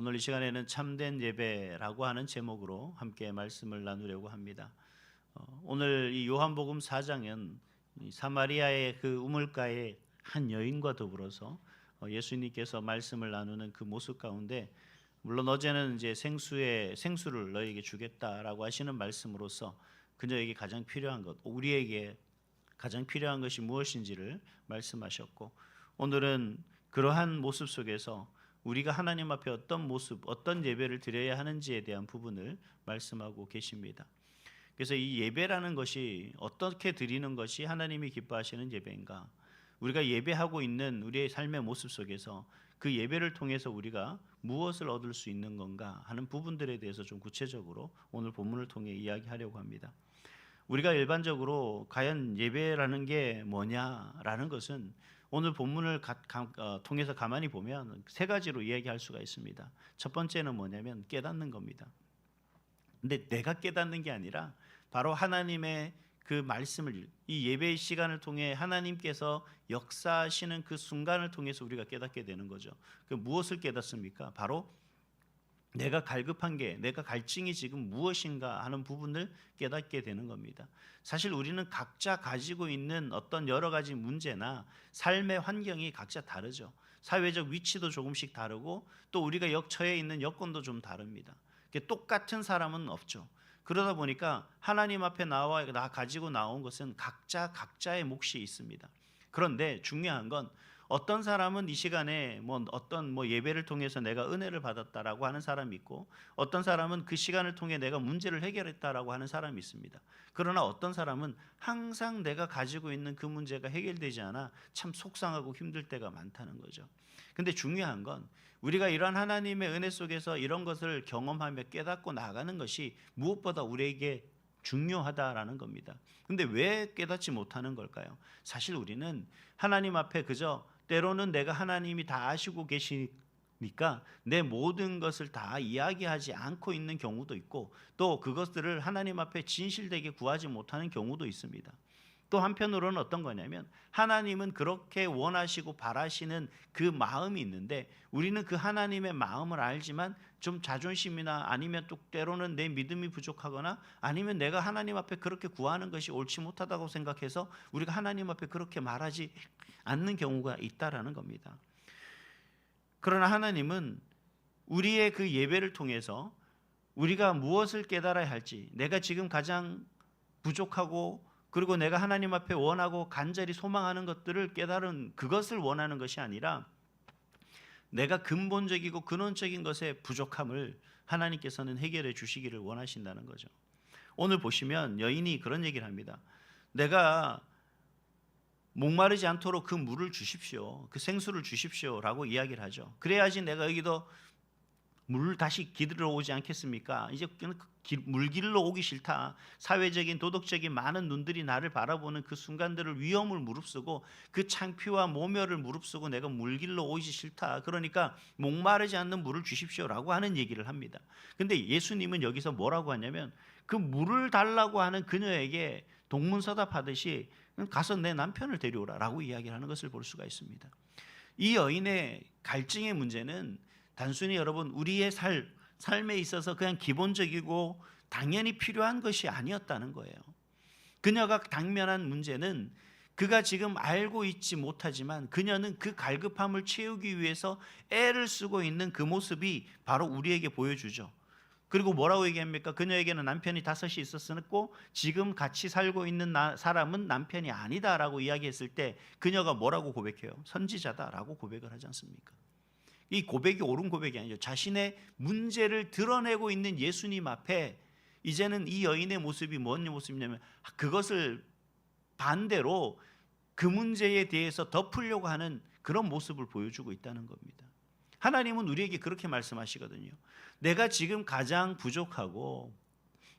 오늘 이 시간에는 참된 예배라고 하는 제목으로 함께 말씀을 나누려고 합니다. 오늘 이 요한복음 4장은 사마리아의 그 우물가의 한 여인과 더불어서 예수님께서 말씀을 나누는 그 모습 가운데, 물론 어제는 이제 생수를 너에게 주겠다라고 하시는 말씀으로써 그녀에게 가장 필요한 것, 우리에게 가장 필요한 것이 무엇인지를 말씀하셨고, 오늘은 그러한 모습 속에서 우리가 하나님 앞에 어떤 모습, 어떤 예배를 드려야 하는지에 대한 부분을 말씀하고 계십니다. 그래서 이 예배라는 것이 어떻게 드리는 것이 하나님이 기뻐하시는 예배인가? 우리가 예배하고 있는 우리의 삶의 모습 속에서 그 예배를 통해서 우리가 무엇을 얻을 수 있는 건가 하는 부분들에 대해서 좀 구체적으로 오늘 본문을 통해 이야기하려고 합니다. 우리가 일반적으로 과연 예배라는 게 뭐냐라는 것은 오늘 본문을 통해서 가만히 보면 세 가지로 이야기할 수가 있습니다. 첫 번째는 뭐냐면 깨닫는 겁니다. 근데 내가 깨닫는 게 아니라 바로 하나님의 그 말씀을, 이 예배의 시간을 통해 하나님께서 역사하시는 그 순간을 통해서 우리가 깨닫게 되는 거죠. 그 무엇을 깨닫습니까? 바로 내가 갈급한 게, 내가 갈증이 지금 무엇인가 하는 부분을 깨닫게 되는 겁니다. 사실 우리는 각자 가지고 있는 어떤 여러 가지 문제나 삶의 환경이 각자 다르죠. 사회적 위치도 조금씩 다르고 또 우리가 처해 있는 여건도 좀 다릅니다. 똑같은 사람은 없죠. 그러다 보니까 하나님 앞에 나 가지고 나온 것은 각자의 몫이 있습니다. 그런데 중요한 건 어떤 사람은 이 시간에 어떤 예배를 통해서 내가 은혜를 받았다라고 하는 사람이 있고, 어떤 사람은 그 시간을 통해 내가 문제를 해결했다라고 하는 사람이 있습니다. 그러나 어떤 사람은 항상 내가 가지고 있는 그 문제가 해결되지 않아 참 속상하고 힘들 때가 많다는 거죠. 근데 중요한 건 우리가 이러한 하나님의 은혜 속에서 이런 것을 경험하며 깨닫고 나가는 것이 무엇보다 우리에게 중요하다라는 겁니다. 근데 왜 깨닫지 못하는 걸까요? 사실 우리는 하나님 앞에 그저 때로는 내가 하나님이 다 아시고 계시니까 내 모든 것을 다 이야기하지 않고 있는 경우도 있고, 또 그것들을 하나님 앞에 진실되게 구하지 못하는 경우도 있습니다. 또 한편으로는 어떤 거냐면 하나님은 그렇게 원하시고 바라시는 그 마음이 있는데 우리는 그 하나님의 마음을 알지만 좀 자존심이나 아니면 또 때로는 내 믿음이 부족하거나 아니면 내가 하나님 앞에 그렇게 구하는 것이 옳지 못하다고 생각해서 우리가 하나님 앞에 그렇게 말하지 않는 경우가 있다라는 겁니다. 그러나 하나님은 우리의 그 예배를 통해서 우리가 무엇을 깨달아야 할지, 내가 지금 가장 부족하고 그리고 내가 하나님 앞에 원하고 간절히 소망하는 것들을 깨달은 그것을 원하는 것이 아니라 내가 근본적이고 근원적인 것의 부족함을 하나님께서는 해결해 주시기를 원하신다는 거죠. 오늘 보시면 여인이 그런 얘기를 합니다. 내가 목마르지 않도록 그 물을 주십시오. 그 생수를 주십시오 라고 이야기를 하죠. 그래야지 내가 여기도 물 다시 기르러 오지 않겠습니까? 이제 물 기르러 오기 싫다. 사회적인 도덕적인 많은 눈들이 나를 바라보는 그 순간들을 위험을 무릅쓰고 그 창피와 모멸을 무릅쓰고 내가 물 기르러 오기 싫다. 그러니까 목마르지 않는 물을 주십시오라고 하는 얘기를 합니다. 근데 예수님은 여기서 뭐라고 하냐면 그 물을 달라고 하는 그녀에게 동문서답하듯이 가서 내 남편을 데려오라라고 이야기를 하는 것을 볼 수가 있습니다. 이 여인의 갈증의 문제는 단순히 여러분 우리의 삶에 있어서 그냥 기본적이고 당연히 필요한 것이 아니었다는 거예요. 그녀가 당면한 문제는 그가 지금 알고 있지 못하지만 그녀는 그 갈급함을 채우기 위해서 애를 쓰고 있는 그 모습이 바로 우리에게 보여주죠. 그리고 뭐라고 얘기합니까? 그녀에게는 남편이 5이 있었고 지금 같이 살고 있는 사람은 남편이 아니다라고 이야기했을 때 그녀가 뭐라고 고백해요? 선지자다라고 고백을 하지 않습니까? 이 고백이 옳은 고백이 아니죠. 자신의 문제를 드러내고 있는 예수님 앞에 이제는 이 여인의 모습이 뭔 모습이냐면 그것을 반대로 그 문제에 대해서 덮으려고 하는 그런 모습을 보여주고 있다는 겁니다. 하나님은 우리에게 그렇게 말씀하시거든요. 내가 지금 가장 부족하고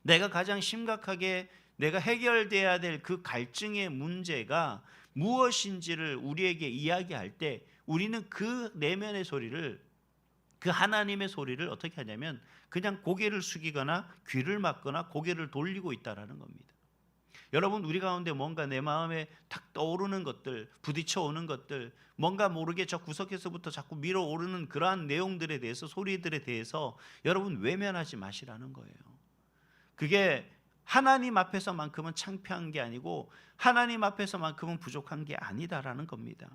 내가 가장 심각하게 내가 해결돼야 될 그 갈증의 문제가 무엇인지를 우리에게 이야기할 때 우리는 그 내면의 소리를, 그 하나님의 소리를 어떻게 하냐면 그냥 고개를 숙이거나 귀를 막거나 고개를 돌리고 있다라는 겁니다. 여러분, 우리 가운데 뭔가 내 마음에 탁 떠오르는 것들, 부딪혀 오는 것들, 뭔가 모르게 저 구석에서부터 자꾸 밀어오르는 그러한 내용들에 대해서, 소리들에 대해서 여러분 외면하지 마시라는 거예요. 그게 하나님 앞에서만큼은 창피한 게 아니고 하나님 앞에서만큼은 부족한 게 아니다라는 겁니다.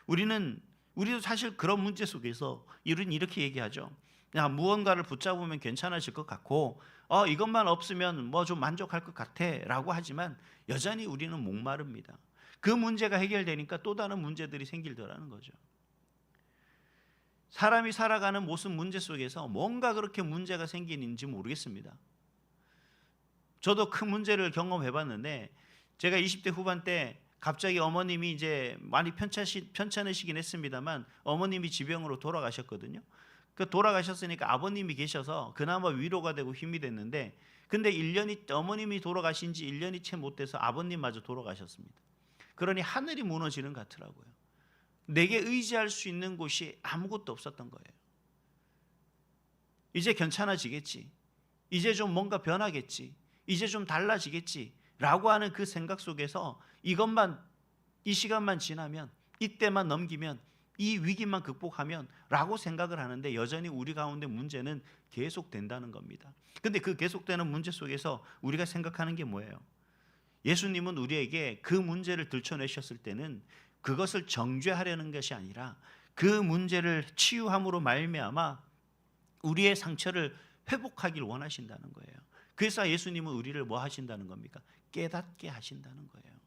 우리도 사실 그런 문제 속에서 우리는 이렇게 얘기하죠. 야, 무언가를 붙잡으면 괜찮아질 것 같고 이것만 없으면 뭐 좀 만족할 것 같아라고 하지만 여전히 우리는 목마릅니다. 그 문제가 해결되니까 또 다른 문제들이 생길더라는 거죠. 사람이 살아가는 모습 문제 속에서 뭔가 그렇게 문제가 생기는지 모르겠습니다. 저도 큰 문제를 경험해 봤는데 제가 20대 후반 때 갑자기 어머님이 이제 많이 편찮으시긴 했습니다만 어머님이 지병으로 돌아가셨거든요. 그 돌아가셨으니까 아버님이 계셔서 그나마 위로가 되고 힘이 됐는데 근데 어머님이 돌아가신 지 1년이 채 못 돼서 아버님마저 돌아가셨습니다. 그러니 하늘이 무너지는 것 같더라고요. 내게 의지할 수 있는 곳이 아무것도 없었던 거예요. 이제 괜찮아지겠지. 이제 좀 뭔가 변하겠지. 이제 좀 달라지겠지 라고 하는 그 생각 속에서 이 시간만 지나면, 이때만 넘기면, 이 위기만 극복하면 라고 생각을 하는데 여전히 우리 가운데 문제는 계속된다는 겁니다. 근데 그 계속되는 문제 속에서 우리가 생각하는 게 뭐예요? 예수님은 우리에게 그 문제를 들춰내셨을 때는 그것을 정죄하려는 것이 아니라 그 문제를 치유함으로 말미암아 우리의 상처를 회복하길 원하신다는 거예요. 그래서 예수님은 우리를 뭐 하신다는 겁니까? 깨닫게 하신다는 거예요.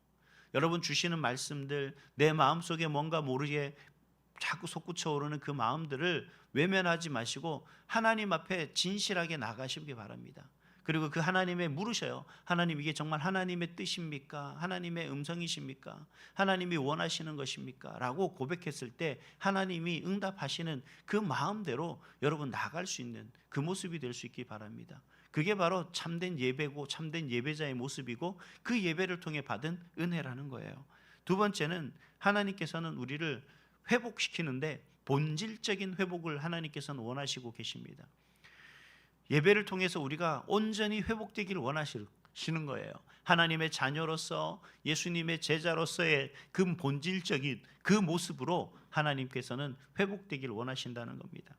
여러분 주시는 말씀들, 내 마음속에 뭔가 모르게 자꾸 솟구쳐 오르는 그 마음들을 외면하지 마시고 하나님 앞에 진실하게 나가시기 바랍니다. 그리고 그 하나님에 물으셔요. 하나님, 이게 정말 하나님의 뜻입니까? 하나님의 음성이십니까? 하나님이 원하시는 것입니까? 라고 고백했을 때 하나님이 응답하시는 그 마음대로 여러분 나갈 수 있는 그 모습이 될 수 있기 바랍니다. 그게 바로 참된 예배고 참된 예배자의 모습이고 그 예배를 통해 받은 은혜라는 거예요. 두 번째는 하나님께서는 우리를 회복시키는데 본질적인 회복을 하나님께서는 원하시고 계십니다. 예배를 통해서 우리가 온전히 회복되기를 원하시는 거예요. 하나님의 자녀로서 예수님의 제자로서의 그 본질적인 그 모습으로 하나님께서는 회복되기를 원하신다는 겁니다.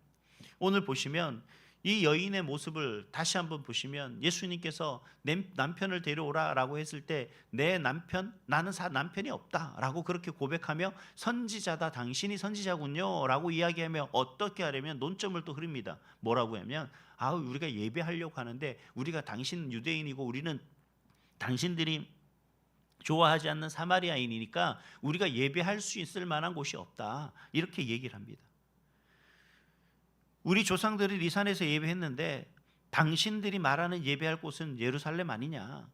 오늘 보시면 이 여인의 모습을 다시 한번 보시면 예수님께서 내 남편을 데려오라라고 했을 때 내 남편, 나는 남편이 없다라고 그렇게 고백하며 선지자다, 당신이 선지자군요 라고 이야기하며 어떻게 하려면 논점을 또 흐립니다. 뭐라고 하면 우리가 예배하려고 하는데 우리가 당신 유대인이고 우리는 당신들이 좋아하지 않는 사마리아인이니까 우리가 예배할 수 있을 만한 곳이 없다, 이렇게 얘기를 합니다. 우리 조상들이 이 산에서 예배했는데 당신들이 말하는 예배할 곳은 예루살렘 아니냐,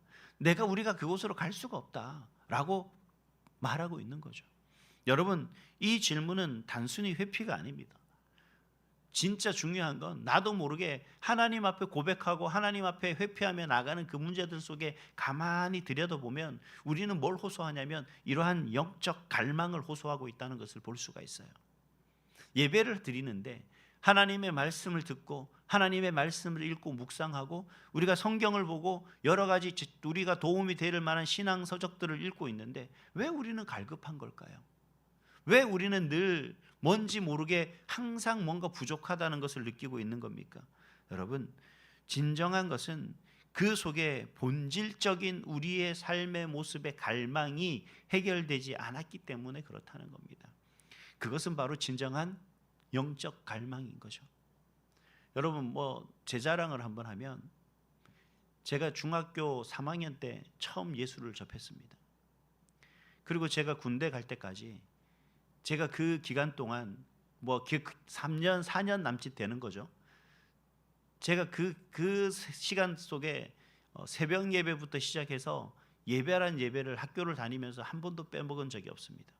우리가 그곳으로 갈 수가 없다라고 말하고 있는 거죠. 여러분, 이 질문은 단순히 회피가 아닙니다. 진짜 중요한 건 나도 모르게 하나님 앞에 고백하고 하나님 앞에 회피하며 나가는 그 문제들 속에 가만히 들여다보면 우리는 뭘 호소하냐면 이러한 영적 갈망을 호소하고 있다는 것을 볼 수가 있어요. 예배를 드리는데 하나님의 말씀을 듣고 하나님의 말씀을 읽고 묵상하고 우리가 성경을 보고 여러 가지 우리가 도움이 될 만한 신앙 서적들을 읽고 있는데 왜 우리는 갈급한 걸까요? 왜 우리는 늘 뭔지 모르게 항상 뭔가 부족하다는 것을 느끼고 있는 겁니까? 여러분, 진정한 것은 그 속에 본질적인 우리의 삶의 모습의 갈망이 해결되지 않았기 때문에 그렇다는 겁니다. 그것은 바로 진정한 영적 갈망인 거죠. 여러분, 제 자랑을 한번 하면 제가 중학교 3학년 때 처음 예수를 접했습니다. 그리고 제가 군대 갈 때까지 제가 그 기간 동안 3년 4년 남짓 되는 거죠. 제가 그 시간 속에 새벽 예배부터 시작해서 예배란 예배를 학교를 다니면서 한 번도 빼먹은 적이 없습니다.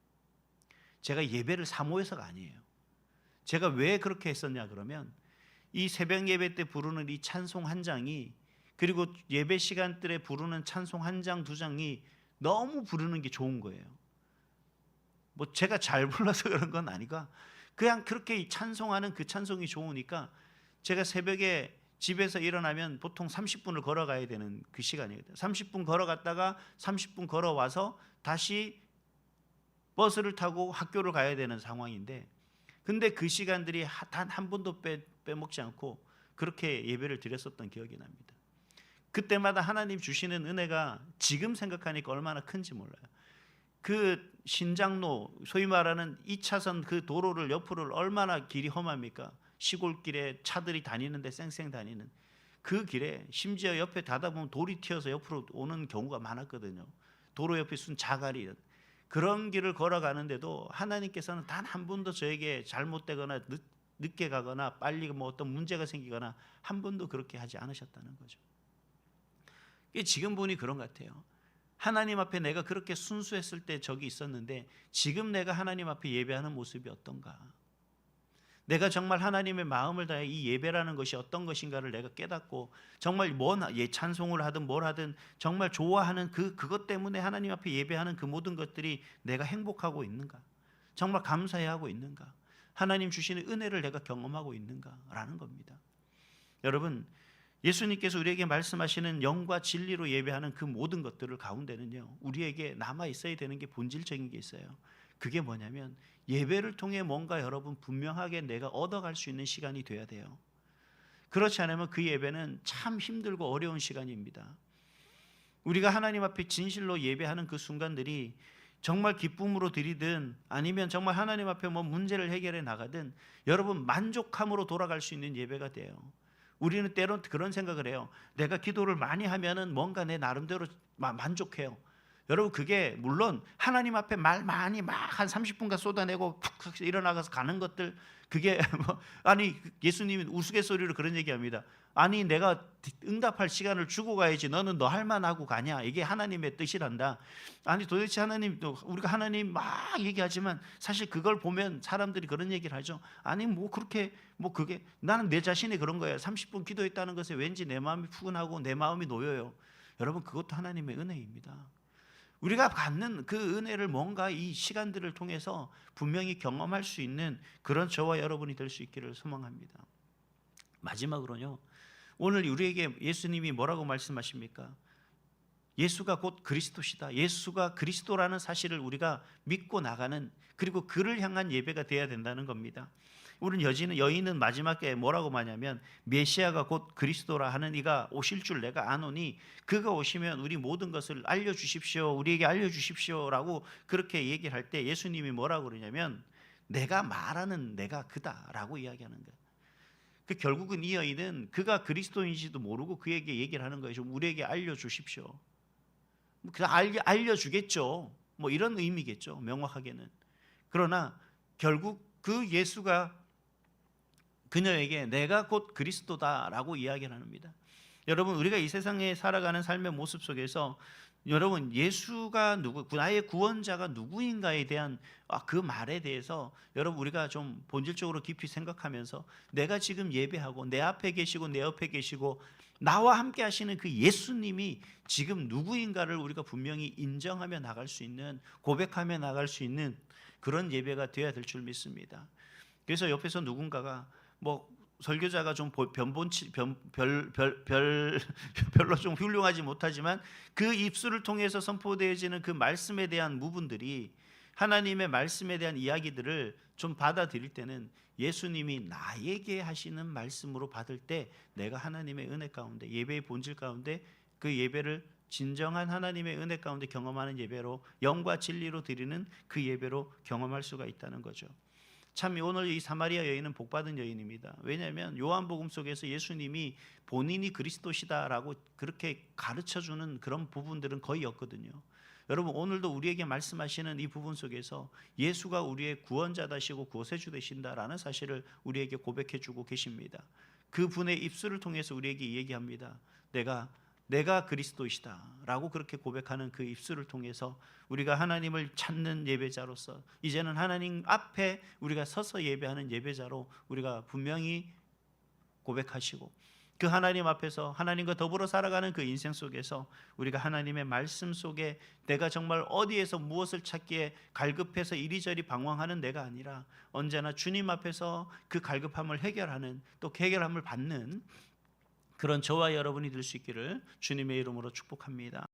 제가 예배를 사모해서가 아니에요. 제가 왜 그렇게 했었냐 그러면 이 새벽 예배 때 부르는 이 찬송 한 장이, 그리고 예배 시간들에 부르는 찬송 한 장, 두 장이 너무 부르는 게 좋은 거예요. 제가 잘 불러서 그런 건 아니고 그냥 그렇게 찬송하는 그 찬송이 좋으니까 제가 새벽에 집에서 일어나면 보통 30분을 걸어가야 되는 그 시간이거든요. 30분 걸어갔다가 30분 걸어와서 다시 버스를 타고 학교를 가야 되는 상황인데, 근데 그 시간들이 단 한 번도 빼먹지 않고 그렇게 예배를 드렸었던 기억이 납니다. 그때마다 하나님 주시는 은혜가 지금 생각하니까 얼마나 큰지 몰라요. 그 신장로, 소위 말하는 2차선 그 도로를 옆으로 얼마나 길이 험합니까? 시골길에 차들이 다니는데 쌩쌩 다니는 그 길에 심지어 옆에 가다 보면 돌이 튀어서 옆으로 오는 경우가 많았거든요. 도로 옆에 순 자갈이, 그런 길을 걸어가는데도 하나님께서는 단 한 번도 저에게 잘못되거나 늦게 가거나 빨리 뭐 어떤 문제가 생기거나 한 번도 그렇게 하지 않으셨다는 거죠. 지금 보니 그런 것 같아요. 하나님 앞에 내가 그렇게 순수했을 때 적이 있었는데 지금 내가 하나님 앞에 예배하는 모습이 어떤가? 내가 정말 하나님의 마음을 다해 이 예배라는 것이 어떤 것인가를 내가 깨닫고 정말 찬송을 하든 뭘 하든 정말 좋아하는 그것 때문에 하나님 앞에 예배하는 그 모든 것들이 내가 행복하고 있는가? 정말 감사해하고 있는가? 하나님 주시는 은혜를 내가 경험하고 있는가라는 겁니다. 여러분, 예수님께서 우리에게 말씀하시는 영과 진리로 예배하는 그 모든 것들을 가운데는요, 우리에게 남아 있어야 되는 게 본질적인 게 있어요. 그게 뭐냐면 예배를 통해 뭔가 여러분 분명하게 내가 얻어갈 수 있는 시간이 돼야 돼요. 그렇지 않으면 그 예배는 참 힘들고 어려운 시간입니다. 우리가 하나님 앞에 진실로 예배하는 그 순간들이 정말 기쁨으로 드리든 아니면 정말 하나님 앞에 뭐 문제를 해결해 나가든 여러분 만족함으로 돌아갈 수 있는 예배가 돼요. 우리는 때론 그런 생각을 해요. 내가 기도를 많이 하면은 뭔가 내 나름대로 만족해요. 여러분, 그게 물론 하나님 앞에 말 많이 막 한 30분간 쏟아내고 푹 일어나가서 가는 것들, 그게 뭐 아니, 예수님이 우스갯소리로 그런 얘기합니다. 아니, 내가 응답할 시간을 주고 가야지 너는 너 할 만하고 가냐? 이게 하나님의 뜻이란다. 아니, 도대체 하나님, 우리가 하나님 막 얘기하지만 사실 그걸 보면 사람들이 그런 얘기를 하죠. 아니, 뭐 그렇게 뭐 그게 나는 내 자신이 그런 거예요. 30분 기도했다는 것에 왠지 내 마음이 푸근하고 내 마음이 놓여요. 여러분, 그것도 하나님의 은혜입니다. 우리가 갖는 그 은혜를 뭔가 이 시간들을 통해서 분명히 경험할 수 있는 그런 저와 여러분이 될 수 있기를 소망합니다. 마지막으로요, 오늘 우리에게 예수님이 뭐라고 말씀하십니까? 예수가 곧 그리스도시다. 예수가 그리스도라는 사실을 우리가 믿고 나가는, 그리고 그를 향한 예배가 되어야 된다는 겁니다. 우리는 여인은 마지막에 뭐라고 말하냐면 메시아가 곧 그리스도라 하는 이가 오실 줄 내가 아노니 그가 오시면 우리 모든 것을 알려주십시오, 우리에게 알려주십시오라고 그렇게 얘기를 할 때 예수님이 뭐라고 그러냐면 내가 말하는 내가 그다라고 이야기하는 거예요. 결국은 이 여인은 그가 그리스도인지도 모르고 그에게 얘기를 하는 거예요. 좀 우리에게 알려주십시오. 그냥 알려주겠죠. 뭐 이런 의미겠죠, 명확하게는. 그러나 결국 그 예수가 그녀에게 내가 곧 그리스도다라고 이야기를 합니다. 여러분, 우리가 이 세상에 살아가는 삶의 모습 속에서 여러분, 예수가 나의 구원자가 누구인가에 대한 그 말에 대해서 여러분 우리가 좀 본질적으로 깊이 생각하면서 내가 지금 예배하고 내 앞에 계시고 내 옆에 계시고 나와 함께 하시는 그 예수님이 지금 누구인가를 우리가 분명히 인정하며 나갈 수 있는, 고백하며 나갈 수 있는 그런 예배가 되어야 될 줄 믿습니다. 그래서 옆에서 누군가가 뭐 설교자가 좀 별로 좀 훌륭하지 못하지만 그 입술을 통해서 선포되어지는 그 말씀에 대한 부분들이, 하나님의 말씀에 대한 이야기들을 좀 받아들일 때는 예수님이 나에게 하시는 말씀으로 받을 때 내가 하나님의 은혜 가운데, 예배의 본질 가운데 그 예배를 진정한 하나님의 은혜 가운데 경험하는 예배로, 영과 진리로 드리는 그 예배로 경험할 수가 있다는 거죠. 참 오늘 이 사마리아 여인은 복받은 여인입니다. 왜냐하면 요한복음 속에서 예수님이 본인이 그리스도시다라고 그렇게 가르쳐주는 그런 부분들은 거의 없거든요. 여러분, 오늘도 우리에게 말씀하시는 이 부분 속에서 예수가 우리의 구원자다시고 구세주 되신다라는 사실을 우리에게 고백해주고 계십니다. 그분의 입술을 통해서 우리에게 얘기합니다. 내가 그리스도이시다라고 그렇게 고백하는 그 입술을 통해서 우리가 하나님을 찾는 예배자로서 이제는 하나님 앞에 우리가 서서 예배하는 예배자로 우리가 분명히 고백하시고, 그 하나님 앞에서 하나님과 더불어 살아가는 그 인생 속에서 우리가 하나님의 말씀 속에 내가 정말 어디에서 무엇을 찾기에 갈급해서 이리저리 방황하는 내가 아니라 언제나 주님 앞에서 그 갈급함을 해결하는, 또 해결함을 받는 그런 저와 여러분이 될 수 있기를 주님의 이름으로 축복합니다.